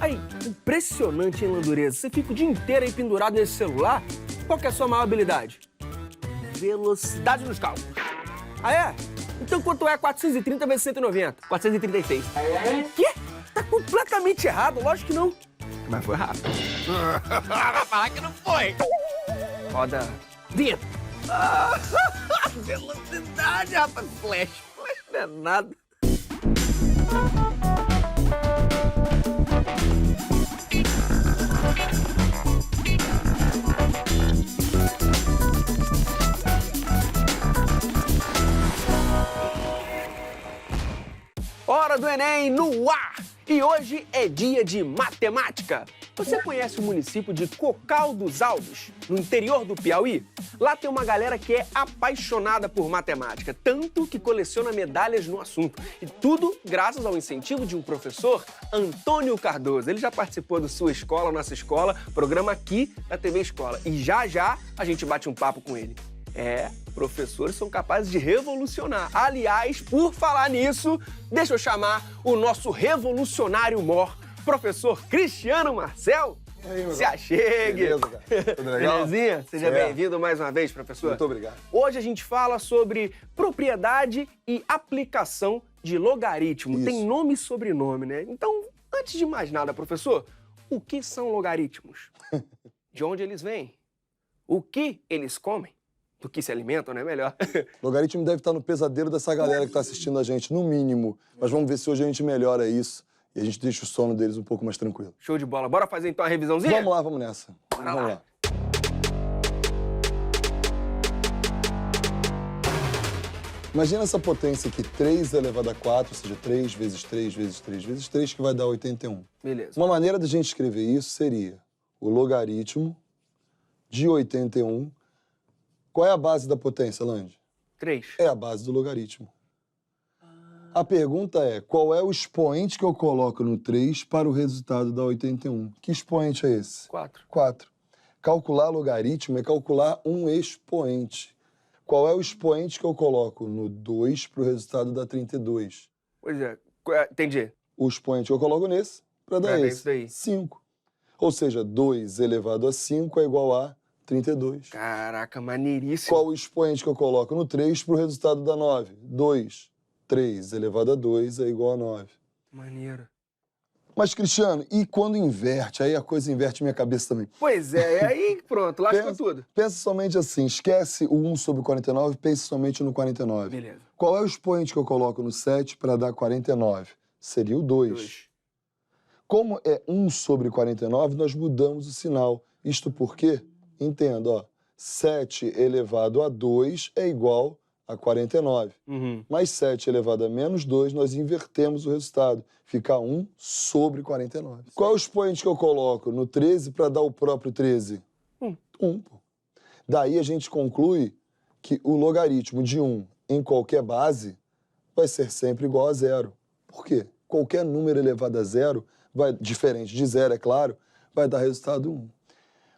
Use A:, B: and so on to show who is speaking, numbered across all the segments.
A: Aí, impressionante, hein, Landureza? Você fica o dia inteiro aí pendurado nesse celular? Qual que é a sua maior habilidade? Velocidade nos cálculos. Ah, é? Então quanto é 430 vezes 190? 436. Quê? Tá completamente errado, lógico que não. Mas foi rápido.
B: Vai falar que não foi.
A: Roda vinheta.
B: Velocidade, rapaz. Flash não é nada.
A: Hora do Enem no ar! E hoje é dia de matemática. Você conhece o município de Cocal dos Alves, no interior do Piauí? Lá tem uma galera que é apaixonada por matemática, tanto que coleciona medalhas no assunto. E tudo graças ao incentivo de um professor, Antônio Cardoso. Ele já participou do Sua Escola, Nossa Escola, programa aqui da TV Escola. E já a gente bate um papo com ele. Professores são capazes de revolucionar. Aliás, por falar nisso, deixa eu chamar o nosso revolucionário mor, professor Cristiano Marcel.
C: Aí,
A: Se achegue.
C: Beleza, cara. Tudo legal?
A: Belezinha? Seja
C: Certo.
A: bem-vindo mais uma vez, professor.
C: Muito obrigado.
A: Hoje a gente fala sobre propriedade e aplicação de logaritmo.
C: Isso.
A: Tem nome e sobrenome, né? Então, antes de mais nada, professor, o que são logaritmos? De onde eles vêm? O que eles comem? Do que se alimentam, né? Melhor.
C: Logaritmo deve estar no pesadelo dessa galera que está assistindo a gente, no mínimo. Mas vamos ver se hoje a gente melhora isso e a gente deixa o sono deles um pouco mais tranquilo.
A: Show de bola. Bora fazer então a revisãozinha?
C: Vamos lá, vamos nessa.
A: Bora
C: Vamos
A: lá.
C: lá. Imagina essa potência aqui, 3 elevado a 4, ou seja, 3 vezes 3 vezes 3 vezes 3, que vai dar 81.
A: Beleza.
C: Uma maneira da gente escrever isso seria o logaritmo de 81. Qual é a base da potência, Lange?
A: 3.
C: É a base do logaritmo. A pergunta é, qual é o expoente que eu coloco no 3 para o resultado da 81? Que expoente é esse?
A: 4.
C: 4. Calcular logaritmo é calcular um expoente. Qual é o expoente que eu coloco no 2 para o resultado da 32?
A: Pois é. Entendi.
C: O expoente que eu coloco nesse para dar
A: Pra dar
C: esse.
A: isso daí.
C: 5. Ou seja, 2 elevado a 5 é igual a 32.
A: Caraca, maneiríssimo.
C: Qual o expoente que eu coloco no 3 para o resultado da 9? 2. 3 elevado a 2 é igual a 9.
A: Maneiro.
C: Mas, Cristiano, e quando inverte? Aí a coisa inverte minha cabeça também.
A: Pois é, aí pronto, lascou tudo.
C: Pensa somente assim, esquece o 1 sobre 49, pense somente no 49.
A: Beleza.
C: Qual é o expoente que eu coloco no 7 para dar 49? Seria o 2.
A: 2.
C: Como é 1 sobre 49, nós mudamos o sinal. Isto porque, entenda, ó, 7 elevado a 2 é igual a 49.
A: Uhum.
C: Mais 7 elevado a menos 2, nós invertemos o resultado. Fica 1 sobre 49. Qual é o expoente que eu coloco no 13 para dar o próprio 13? 1. Pô. Daí a gente conclui que o logaritmo de 1 em qualquer base vai ser sempre igual a 0. Por quê? Qualquer número elevado a 0, diferente de 0, é claro, vai dar resultado 1.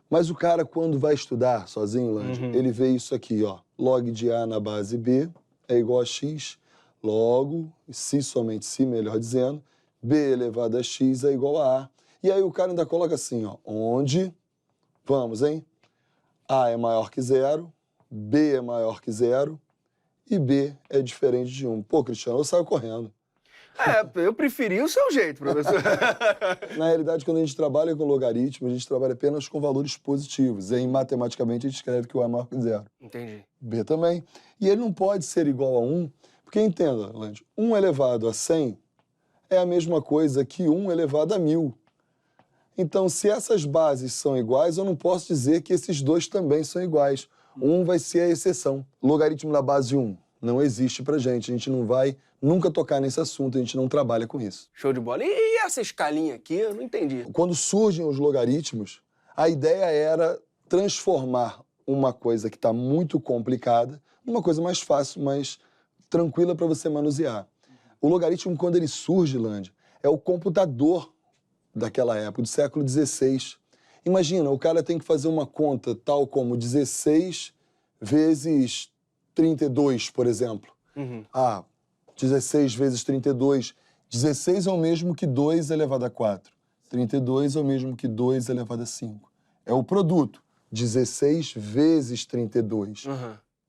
C: Mas o cara, quando vai estudar sozinho, Lange, ele vê isso aqui, ó. Log de A na base B é igual a X. Logo, se somente se, melhor dizendo, B elevado a X é igual a A. E aí o cara ainda coloca assim, ó. Onde, vamos, hein? A é maior que 0, B é maior que 0 e B é diferente de 1. Pô, Cristiano, eu saio correndo.
A: Eu preferi o seu jeito, professor.
C: Na realidade, quando a gente trabalha com logaritmo, a gente trabalha apenas com valores positivos. E aí, matematicamente, a gente escreve que o A é maior que 0.
A: Entendi.
C: B também. E ele não pode ser igual a 1, porque entenda, Lange, 1 elevado a 100 é a mesma coisa que 1 elevado a 1000. Então, se essas bases são iguais, eu não posso dizer que esses dois também são iguais. 1 vai ser a exceção. Logaritmo da base 1 não existe pra gente. A gente não vai nunca tocar nesse assunto, a gente não trabalha com isso.
A: Show de bola. E essa escalinha aqui, eu não entendi.
C: Quando surgem os logaritmos, a ideia era transformar uma coisa que está muito complicada numa coisa mais fácil, mais tranquila para você manusear. O logaritmo, quando ele surge, Lange, é o computador daquela época, do século XVI. Imagina, o cara tem que fazer uma conta tal como 16 vezes 32, por exemplo. 16 vezes 32. 16 é o mesmo que 2 elevado a 4. 32 é o mesmo que 2 elevado a 5. É o produto. 16 vezes 32.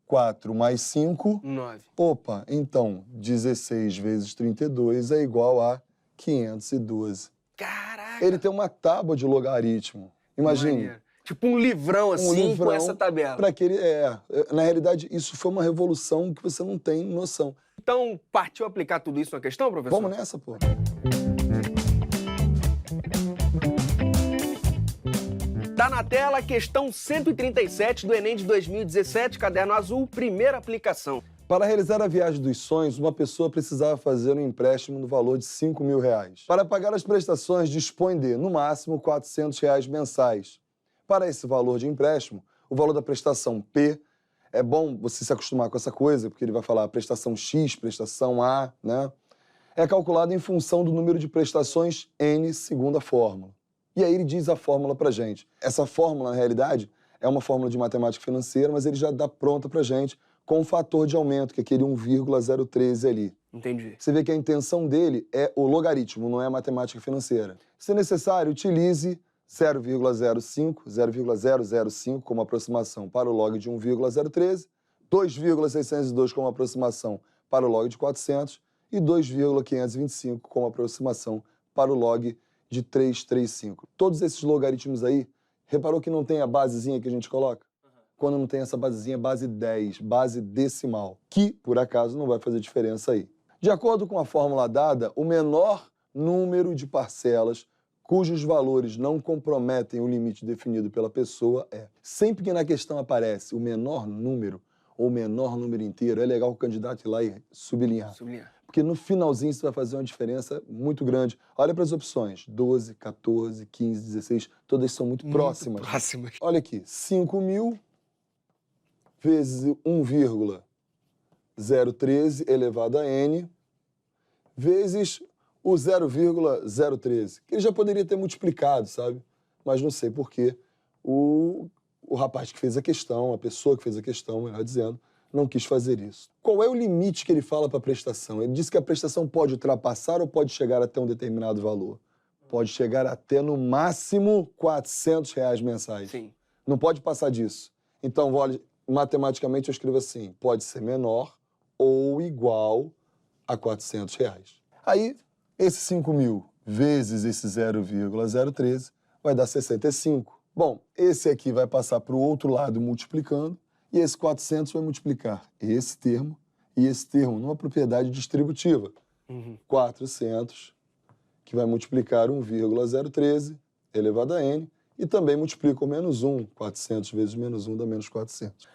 C: 4 mais 5...
A: 9.
C: Opa, então, 16 vezes 32 é igual a 512.
A: Caraca!
C: Ele tem uma tábua de logaritmo. Imagine.
A: Maneiro. Tipo um livrão assim, com essa tabela.
C: Para que ele, na realidade, isso foi uma revolução que você não tem noção.
A: Então, partiu aplicar tudo isso na questão, professor?
C: Vamos nessa, pô.
A: Tá na tela a questão 137 do Enem de 2017, caderno azul, primeira aplicação.
C: Para realizar a viagem dos sonhos, uma pessoa precisava fazer um empréstimo no valor de R$5.000. Para pagar as prestações, dispõe de, no máximo, R$400 mensais. Para esse valor de empréstimo, o valor da prestação P, é bom você se acostumar com essa coisa, porque ele vai falar prestação X, prestação A, né? É calculado em função do número de prestações N segundo a fórmula. E aí ele diz a fórmula pra gente. Essa fórmula, na realidade, é uma fórmula de matemática financeira, mas ele já dá pronta pra gente com o fator de aumento, que é aquele 1,013 ali.
A: Entendi.
C: Você vê que a intenção dele é o logaritmo, não é a matemática financeira. Se necessário, utilize 0,05, 0,005 como aproximação para o log de 1,013, 2,602 como aproximação para o log de 400 e 2,525 como aproximação para o log de 335. Todos esses logaritmos aí, reparou que não tem a basezinha que a gente coloca? Quando não tem essa basezinha, base 10, base decimal, que, por acaso, não vai fazer diferença aí. De acordo com a fórmula dada, o menor número de parcelas cujos valores não comprometem o limite definido pela pessoa é. Sempre que na questão aparece o menor número ou o menor número inteiro, é legal o candidato ir lá e sublinhar. Porque no finalzinho isso vai fazer uma diferença muito grande. Olha para as opções, 12, 14, 15, 16, todas são muito próximas. Olha aqui, 5.000 vezes 1,013 elevado a n, vezes o 0,013, que ele já poderia ter multiplicado, sabe? Mas não sei por quê. O rapaz que fez a questão, a pessoa que fez a questão, melhor dizendo, não quis fazer isso. Qual é o limite que ele fala para a prestação? Ele diz que a prestação pode ultrapassar ou pode chegar até um determinado valor? Pode chegar até, no máximo, R$400 mensais.
A: Sim.
C: Não pode passar disso. Então, matematicamente, eu escrevo assim, pode ser menor ou igual a R$400. Aí, esse 5.000 vezes esse 0,013 vai dar 65. Bom, esse aqui vai passar para o outro lado multiplicando, e esse 400 vai multiplicar esse termo e esse termo numa propriedade distributiva. 400, que vai multiplicar 1,013 elevado a n, e também multiplica o menos 1. 400 vezes menos 1 dá menos 400.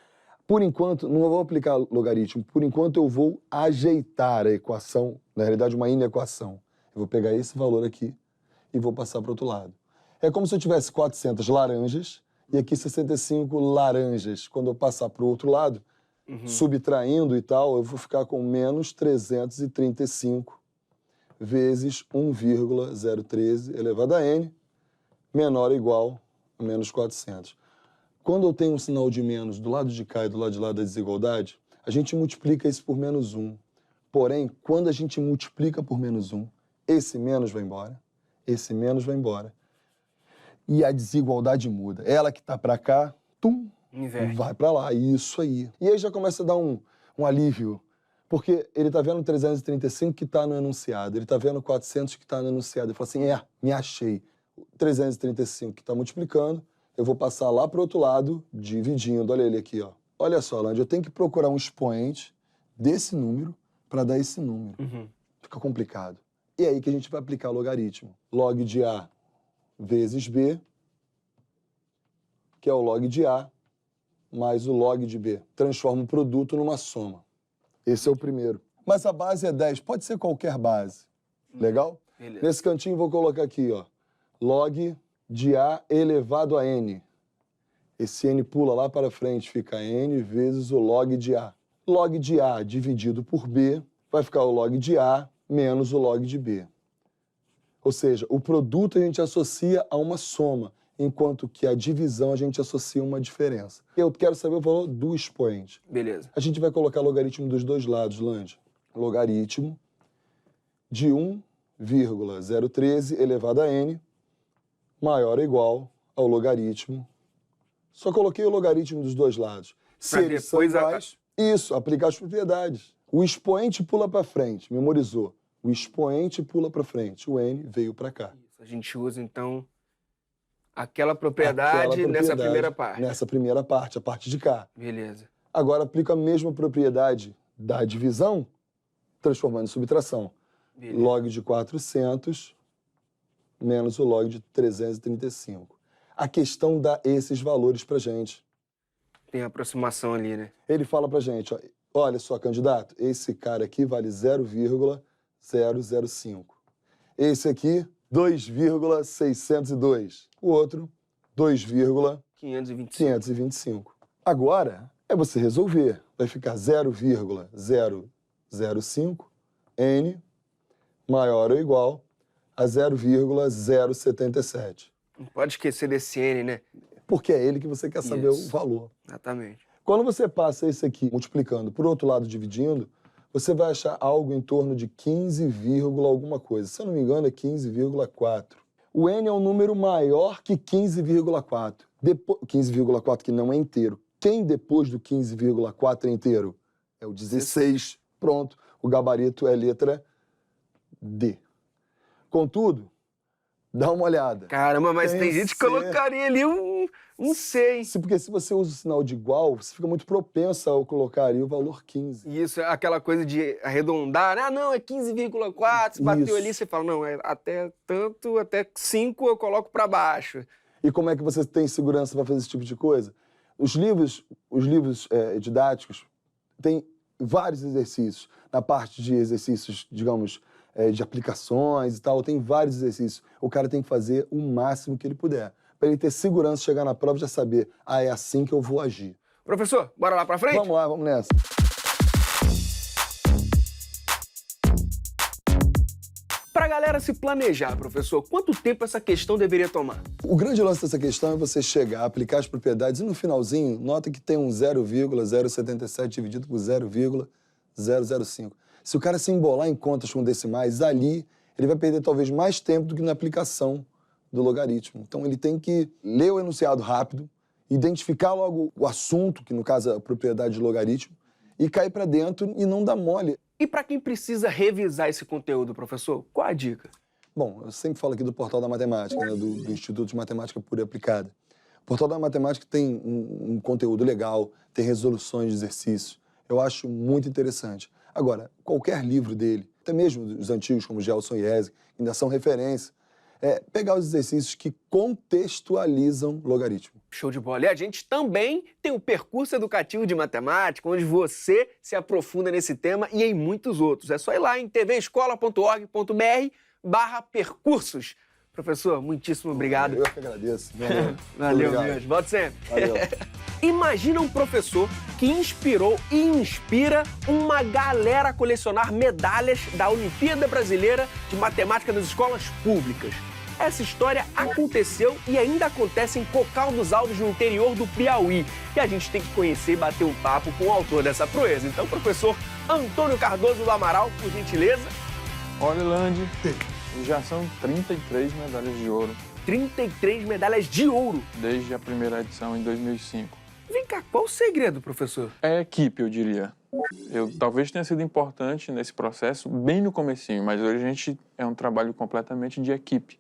C: Por enquanto, não vou aplicar logaritmo, por enquanto eu vou ajeitar a equação, na realidade uma inequação. Eu vou pegar esse valor aqui e vou passar para o outro lado. É como se eu tivesse 400 laranjas e aqui 65 laranjas. Quando eu passar para o outro lado, subtraindo e tal, eu vou ficar com menos 335 vezes 1,013 elevado a n, menor ou igual a menos 400. Quando eu tenho um sinal de menos do lado de cá e do lado de lá da desigualdade, a gente multiplica isso por menos 1. Porém, quando a gente multiplica por menos 1, esse menos vai embora, esse menos vai embora. E a desigualdade muda. Ela que está para cá, vai para lá. Isso aí. E aí já começa a dar um alívio. Porque ele está vendo 335 que está no enunciado. Ele está vendo 400 que está no enunciado. Ele fala assim, me achei. 335 que está multiplicando, eu vou passar lá para o outro lado, dividindo. Olha ele aqui, ó. Olha só, Lange, eu tenho que procurar um expoente desse número para dar esse número. Fica complicado. E é aí que a gente vai aplicar o logaritmo. Log de A vezes B, que é o log de A, mais o log de B. Transforma o produto numa soma. Esse é o primeiro. Mas a base é 10, pode ser qualquer base. Legal?
A: Beleza.
C: Nesse cantinho vou colocar aqui, ó, log de A elevado a N. Esse N pula lá para frente, fica N vezes o log de A. Log de A dividido por B vai ficar o log de A menos o log de B. Ou seja, o produto a gente associa a uma soma, enquanto que a divisão a gente associa a uma diferença. Eu quero saber o valor do expoente.
A: Beleza.
C: A gente vai colocar logaritmo dos dois lados, Lange. Logaritmo de 1,013 elevado a n maior ou igual ao logaritmo. Só coloquei o logaritmo dos dois lados. Se eles são iguais, isso, aplicar as propriedades. O expoente pula para frente, memorizou. O expoente pula para frente, o n veio para cá.
A: Isso, a gente usa, então, aquela propriedade nessa primeira parte.
C: Nessa primeira parte, a parte de cá.
A: Beleza.
C: Agora aplico a mesma propriedade da divisão, transformando em subtração.
A: Beleza.
C: Log de 400 menos o log de 335. A questão dá esses valores pra gente.
A: Tem aproximação ali, né?
C: Ele fala pra gente, ó, olha só, candidato, esse cara aqui vale 0,005. Esse aqui, 2,602. O outro, 2,525. Agora, é você resolver. Vai ficar 0,005 n maior ou igual a 0,077.
A: Não pode esquecer desse n, né?
C: Porque é ele que você quer saber o valor.
A: Exatamente.
C: Quando você passa esse aqui multiplicando por outro lado dividindo, você vai achar algo em torno de 15, alguma coisa. Se eu não me engano, é 15,4. O n é um número maior que 15,4. 15,4 que não é inteiro. Quem depois do 15,4 é inteiro? É o 16. Pronto. O gabarito é letra D. Contudo, dá uma olhada.
A: Caramba, mas tem gente que colocaria ali um C, hein?
C: Porque se você usa o sinal de igual, você fica muito propenso a colocar ali o valor 15.
A: Isso, é aquela coisa de arredondar, né? Ah, não, é 15,4, se bateu ali, você fala, não, é até tanto, até 5 eu coloco para baixo.
C: E como é que você tem segurança para fazer esse tipo de coisa? Os livros didáticos têm vários exercícios. Na parte de exercícios, digamos, de aplicações e tal, tem vários exercícios. O cara tem que fazer o máximo que ele puder, para ele ter segurança, chegar na prova e já saber, é assim que eu vou agir.
A: Professor, bora lá para frente?
C: Vamos lá, vamos nessa.
A: Pra galera se planejar, professor, quanto tempo essa questão deveria tomar?
C: O grande lance dessa questão é você chegar, aplicar as propriedades e no finalzinho, nota que tem um 0,077 dividido por 0,005. Se o cara se embolar em contas com decimais, ali ele vai perder talvez mais tempo do que na aplicação do logaritmo. Então ele tem que ler o enunciado rápido, identificar logo o assunto, que no caso é a propriedade de logaritmo, e cair para dentro e não dar mole.
A: E para quem precisa revisar esse conteúdo, professor, qual a dica?
C: Bom, eu sempre falo aqui do Portal da Matemática, né, do Instituto de Matemática Pura e Aplicada. O Portal da Matemática tem um conteúdo legal, tem resoluções de exercícios. Eu acho muito interessante. Agora, qualquer livro dele, até mesmo os antigos como Gelson e Eze, ainda são referência, pegar os exercícios que contextualizam logaritmo.
A: Show de bola. E a gente também tem o percurso educativo de matemática, onde você se aprofunda nesse tema e em muitos outros. É só ir lá em tvescola.org.br/percursos. Professor, muitíssimo obrigado.
C: Eu que agradeço. Valeu.
A: Valeu, mesmo. Volte sempre.
C: Valeu.
A: Imagina um professor que inspirou e inspira uma galera a colecionar medalhas da Olimpíada Brasileira de Matemática das escolas públicas. Essa história aconteceu e ainda acontece em Cocal dos Alves, no interior do Piauí. E a gente tem que conhecer e bater um papo com o autor dessa proeza. Então, professor Antônio Cardoso do Amaral, por gentileza.
D: Olha, Landi, já são 33 medalhas de ouro.
A: 33 medalhas de ouro.
D: Desde a primeira edição, em 2005.
A: Vem cá, qual o segredo, professor?
D: É a equipe, eu diria. Eu talvez tenha sido importante nesse processo, bem no comecinho, mas hoje a gente é um trabalho completamente de equipe.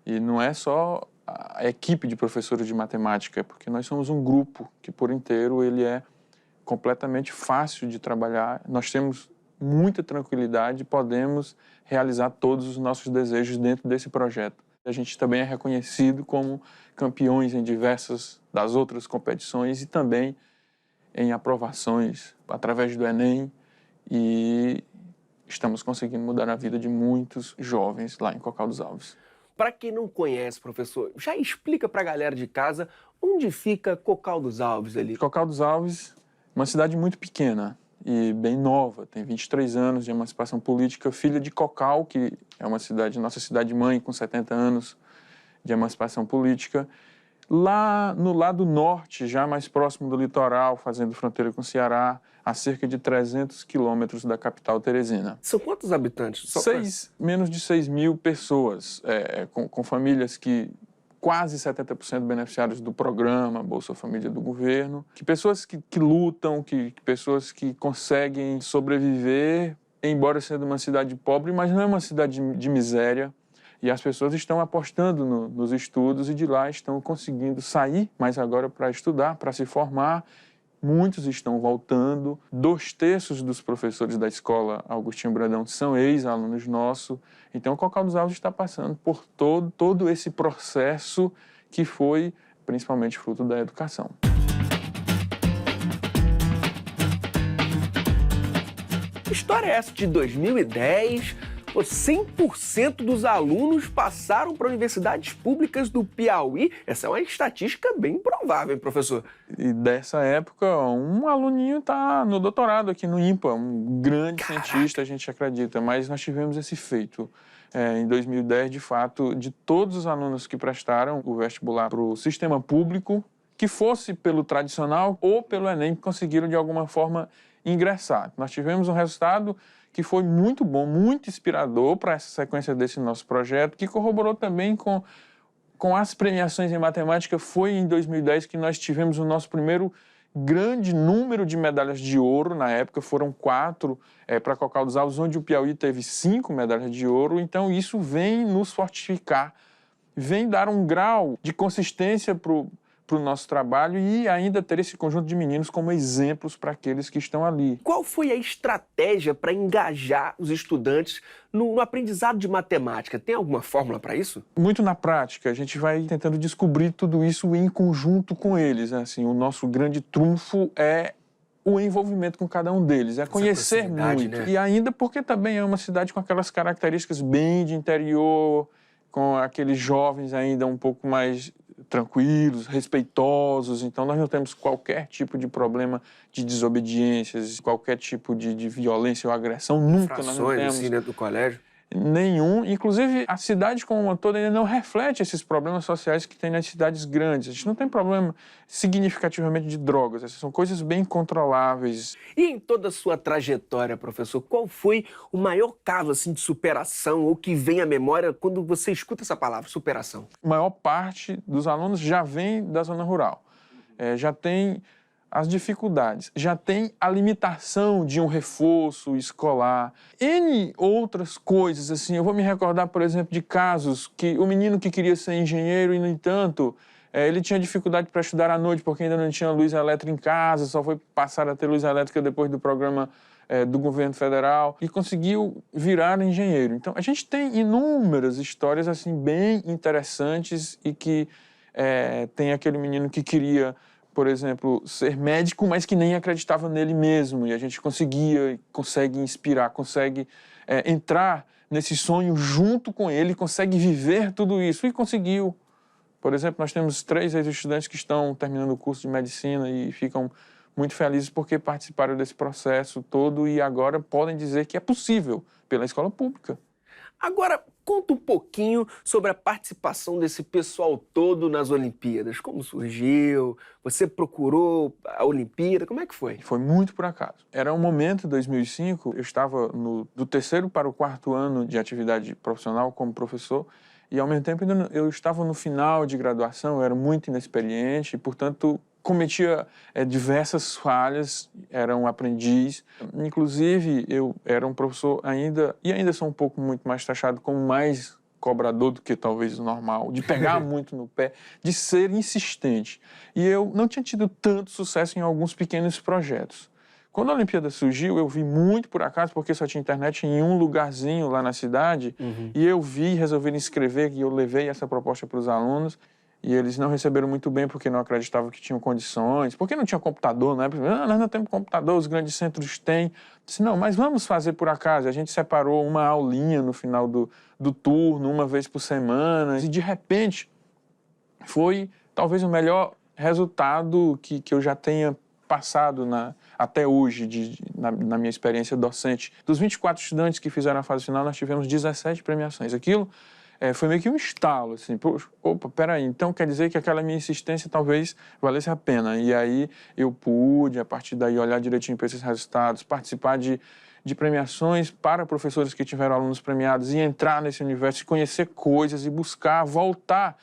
D: E não é só a equipe de professores de matemática, porque nós somos um grupo que, por inteiro, ele é completamente fácil de trabalhar. Nós temos muita tranquilidade e podemos realizar todos os nossos desejos dentro desse projeto. A gente também é reconhecido como campeões em diversas das outras competições e também em aprovações através do Enem, e estamos conseguindo mudar a vida de muitos jovens lá em Cocal dos Alves.
A: Para quem não conhece, professor, já explica para a galera de casa onde fica Cocal dos Alves ali.
D: Cocal dos Alves é uma cidade muito pequena e bem nova, tem 23 anos de emancipação política, filha de Cocal, que é uma cidade, nossa cidade-mãe, com 70 anos de emancipação política. Lá no lado norte, já mais próximo do litoral, fazendo fronteira com o Ceará, a cerca de 300 quilômetros da capital Teresina.
A: São quantos habitantes?
D: Menos de 6 mil pessoas, com famílias que quase 70% beneficiários do programa Bolsa Família do governo, que pessoas que lutam, que pessoas que conseguem sobreviver, embora sendo uma cidade pobre, mas não é uma cidade de miséria. E as pessoas estão apostando nos estudos e de lá estão conseguindo sair, mas agora para estudar, para se formar. Muitos estão voltando. 2/3 dos professores da escola Agostinho Brandão são ex-alunos nossos. Então, o Cocal dos Alves está passando por todo esse processo que foi principalmente fruto da educação.
A: Que história é essa de 2010? 100% dos alunos passaram para universidades públicas do Piauí. Essa é uma estatística bem provável, hein, professor?
D: E dessa época, um aluninho está no doutorado aqui no IMPA, um grande cientista, a gente acredita, mas nós tivemos esse feito. Em 2010, de fato, de todos os alunos que prestaram o vestibular para o sistema público, que fosse pelo tradicional ou pelo Enem, conseguiram de alguma forma ingressar. Nós tivemos um resultado que foi muito bom, muito inspirador para essa sequência desse nosso projeto, que corroborou também com as premiações em matemática. Foi em 2010 que nós tivemos o nosso primeiro grande número de medalhas de ouro. Na época foram 4 para Cocal dos Alves, onde o Piauí teve 5 medalhas de ouro. Então isso vem nos fortificar, vem dar um grau de consistência para o nosso trabalho e ainda ter esse conjunto de meninos como exemplos para aqueles que estão ali.
A: Qual foi a estratégia para engajar os estudantes no aprendizado de matemática? Tem alguma fórmula para isso?
D: Muito na prática, a gente vai tentando descobrir tudo isso em conjunto com eles. Assim, o nosso grande trunfo é o envolvimento com cada um deles, é conhecer muito.
A: Né?
D: E ainda porque também é uma cidade com aquelas características bem de interior, com aqueles jovens ainda um pouco mais tranquilos, respeitosos. Então, nós não temos qualquer tipo de problema de desobediências, qualquer tipo de violência ou agressão. Nunca nós não temos.
A: Assim, dentro do colégio?
D: Nenhum. Inclusive, a cidade como uma toda ainda não reflete esses problemas sociais que tem nas cidades grandes. A gente não tem problema significativamente de drogas. Essas são coisas bem controláveis.
A: E em toda a sua trajetória, professor, qual foi o maior caso assim, de superação ou que vem à memória quando você escuta essa palavra, superação?
D: A maior parte dos alunos já vem da zona rural. Já tem as dificuldades, já tem a limitação de um reforço escolar, N outras coisas, assim. Eu vou me recordar, por exemplo, de casos que o menino que queria ser engenheiro e, no entanto, ele tinha dificuldade para estudar à noite porque ainda não tinha luz elétrica em casa, só foi passar a ter luz elétrica depois do programa do governo federal e conseguiu virar engenheiro. Então, a gente tem inúmeras histórias, assim, bem interessantes e que tem aquele menino que queria, por exemplo, ser médico, mas que nem acreditava nele mesmo. E a gente consegue inspirar, consegue entrar nesse sonho junto com ele, consegue viver tudo isso. E conseguiu. Por exemplo, nós temos 3 ex-estudantes que estão terminando o curso de medicina e ficam muito felizes porque participaram desse processo todo e agora podem dizer que é possível pela escola pública.
A: Agora, conta um pouquinho sobre a participação desse pessoal todo nas Olimpíadas. Como surgiu? Você procurou a Olimpíada? Como é que foi?
D: Foi muito por acaso. Era um momento, em 2005, eu estava do 3º para o 4º ano de atividade profissional como professor e, ao mesmo tempo, eu estava no final de graduação, eu era muito inexperiente e, portanto, cometia diversas falhas, era um aprendiz. Inclusive, eu era um professor ainda sou um pouco muito mais taxado como mais cobrador do que talvez o normal, de pegar muito no pé, de ser insistente. E eu não tinha tido tanto sucesso em alguns pequenos projetos. Quando a Olimpíada surgiu, eu vi muito por acaso, porque só tinha internet em um lugarzinho lá na cidade, e eu vi, resolvi me inscrever, e eu levei essa proposta para os alunos. E eles não receberam muito bem porque não acreditavam que tinham condições, porque não tinha computador, né? Nós não temos computador, os grandes centros têm. Eu disse, não, mas vamos fazer por acaso. A gente separou uma aulinha no final do turno, uma vez por semana, e de repente foi talvez o melhor resultado que eu já tenha passado até hoje, na minha experiência docente. Dos 24 estudantes que fizeram a fase final, nós tivemos 17 premiações. Aquilo foi meio que um estalo, assim, poxa, opa, peraí, então quer dizer que aquela minha insistência talvez valesse a pena. E aí eu pude, a partir daí, olhar direitinho para esses resultados, participar de premiações para professores que tiveram alunos premiados e entrar nesse universo, conhecer coisas e buscar voltar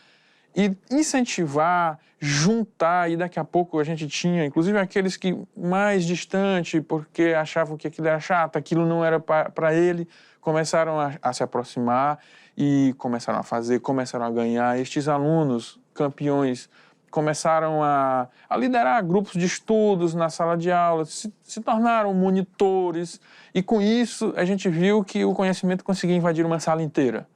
D: e incentivar, juntar, e daqui a pouco a gente tinha, inclusive aqueles que mais distante, porque achavam que aquilo era chato, aquilo não era para ele, começaram a se aproximar e começaram a fazer, começaram a ganhar. Estes alunos campeões começaram a liderar grupos de estudos na sala de aula, se tornaram monitores, e com isso a gente viu que o conhecimento conseguia invadir uma sala inteira.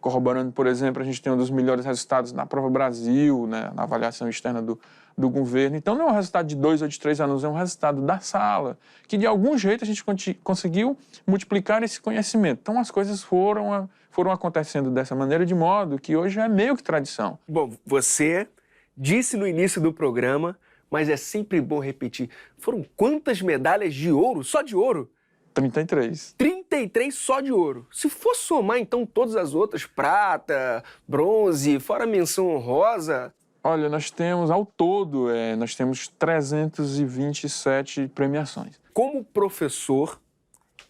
D: Corroborando, por exemplo, a gente tem um dos melhores resultados na Prova Brasil, né, na avaliação externa do governo. Então não é um resultado de 2 ou de 3 alunos, é um resultado da sala, que de algum jeito a gente conseguiu multiplicar esse conhecimento. Então as coisas foram acontecendo dessa maneira, de modo que hoje é meio que tradição.
A: Bom, você disse no início do programa, mas é sempre bom repetir, foram quantas medalhas de ouro, só de ouro?
D: 33.
A: 33 só de ouro. Se for somar, então, todas as outras, prata, bronze, fora a menção honrosa...
D: Olha, nós temos, ao todo, nós temos 327 premiações.
A: Como professor,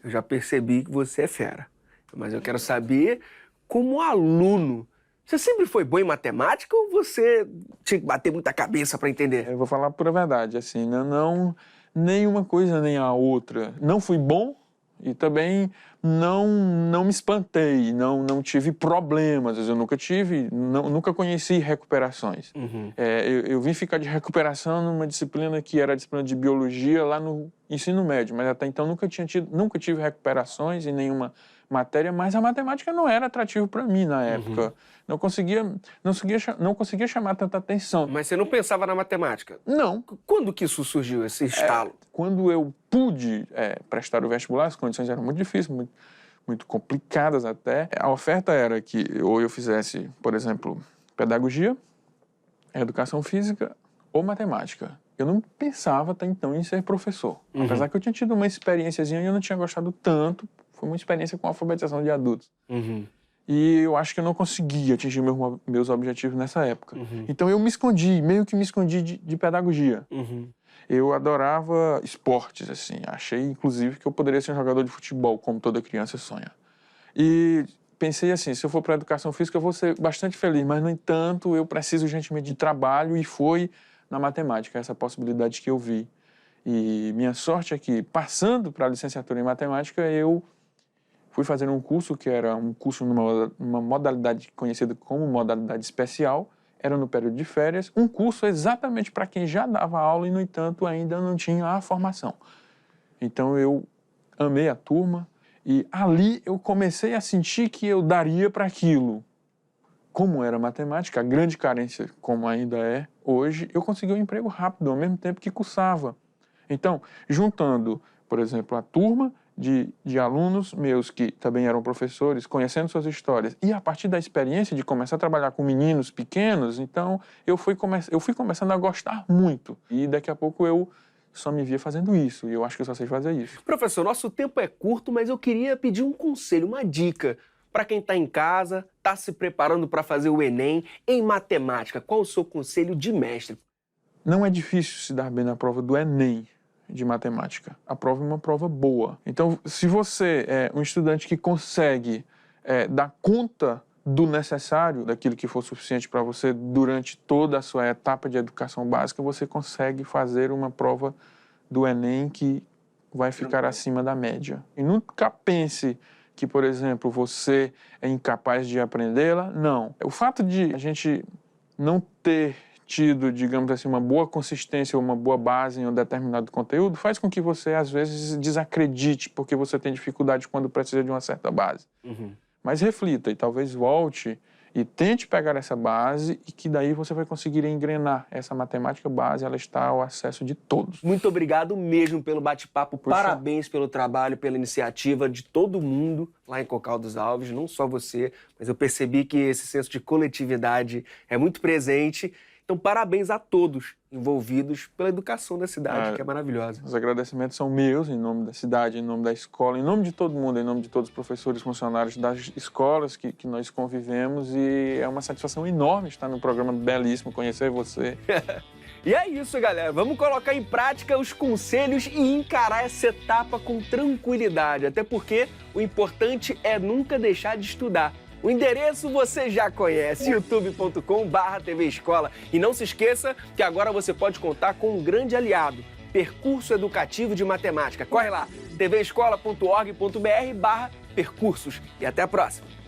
A: eu já percebi que você é fera. Mas eu quero saber, como aluno, você sempre foi bom em matemática ou você tinha que bater muita cabeça para entender?
D: Eu vou falar a pura verdade, assim, não nem uma coisa nem a outra. Não fui bom e também não me espantei, não tive problemas. Eu nunca conheci recuperações.
A: Uhum.
D: Eu vim ficar de recuperação numa disciplina que era a disciplina de biologia lá no ensino médio, mas até então nunca tive recuperações em nenhuma matéria, mas a matemática não era atrativo para mim na época. Uhum. Não conseguia chamar tanta atenção.
A: Mas você não pensava na matemática?
D: Não.
A: Quando que isso surgiu, esse estalo?
D: Quando eu pude prestar o vestibular, as condições eram muito difíceis, muito complicadas até. A oferta era que ou eu fizesse, por exemplo, pedagogia, educação física ou matemática. Eu não pensava até então em ser professor. Uhum. Apesar que eu tinha tido uma experiênciazinha e eu não tinha gostado tanto. Foi uma experiência com alfabetização de adultos.
A: Uhum.
D: E eu acho que eu não consegui atingir meus objetivos nessa época. Uhum. Então eu meio que me escondi de pedagogia.
A: Uhum.
D: Eu adorava esportes, assim. Achei, inclusive, que eu poderia ser um jogador de futebol, como toda criança sonha. E pensei assim, se eu for para a educação física, eu vou ser bastante feliz. Mas, no entanto, eu preciso urgentemente de trabalho, e foi na matemática essa possibilidade que eu vi. E minha sorte é que, passando para a licenciatura em matemática, eu fui fazer um curso que era um curso numa modalidade conhecida como modalidade especial, era no período de férias, um curso exatamente para quem já dava aula e, no entanto, ainda não tinha a formação. Então, eu amei a turma e ali eu comecei a sentir que eu daria para aquilo. Como era matemática, a grande carência, como ainda é hoje, eu consegui um emprego rápido, ao mesmo tempo que cursava. Então, juntando, por exemplo, a turma de alunos meus que também eram professores, conhecendo suas histórias, e a partir da experiência de começar a trabalhar com meninos pequenos, então eu fui começando a gostar muito. E daqui a pouco eu só me via fazendo isso, e eu acho que eu só sei fazer isso.
A: Professor, nosso tempo é curto, mas eu queria pedir um conselho, uma dica para quem está em casa, está se preparando para fazer o Enem em matemática. Qual o seu conselho de mestre?
D: Não é difícil se dar bem na prova do Enem de matemática. A prova é uma prova boa. Então, se você é um estudante que consegue dar conta do necessário, daquilo que for suficiente para você durante toda a sua etapa de educação básica, você consegue fazer uma prova do Enem que vai ficar acima da média. E nunca pense que, por exemplo, você é incapaz de aprendê-la. Não. O fato de a gente não ter tido, digamos assim, uma boa consistência ou uma boa base em um determinado conteúdo faz com que você, às vezes, desacredite porque você tem dificuldade quando precisa de uma certa base. Uhum. Mas reflita e talvez volte e tente pegar essa base e que daí você vai conseguir engrenar essa matemática base, ela está ao acesso de todos.
A: Muito obrigado mesmo pelo bate-papo, parabéns pelo trabalho, pela iniciativa de todo mundo lá em Cocal dos Alves, não só você, mas eu percebi que esse senso de coletividade é muito presente. Então, parabéns a todos envolvidos pela educação da cidade, que é maravilhosa.
D: Os agradecimentos são meus, em nome da cidade, em nome da escola, em nome de todo mundo, em nome de todos os professores, funcionários das escolas que nós convivemos. E é uma satisfação enorme estar num programa belíssimo, conhecer você.
A: E é isso, galera. Vamos colocar em prática os conselhos e encarar essa etapa com tranquilidade. Até porque o importante é nunca deixar de estudar. O endereço você já conhece, youtube.com/TV Escola. E não se esqueça que agora você pode contar com um grande aliado, Percurso Educativo de Matemática. Corre lá, tvescola.org.br/percursos. E até a próxima!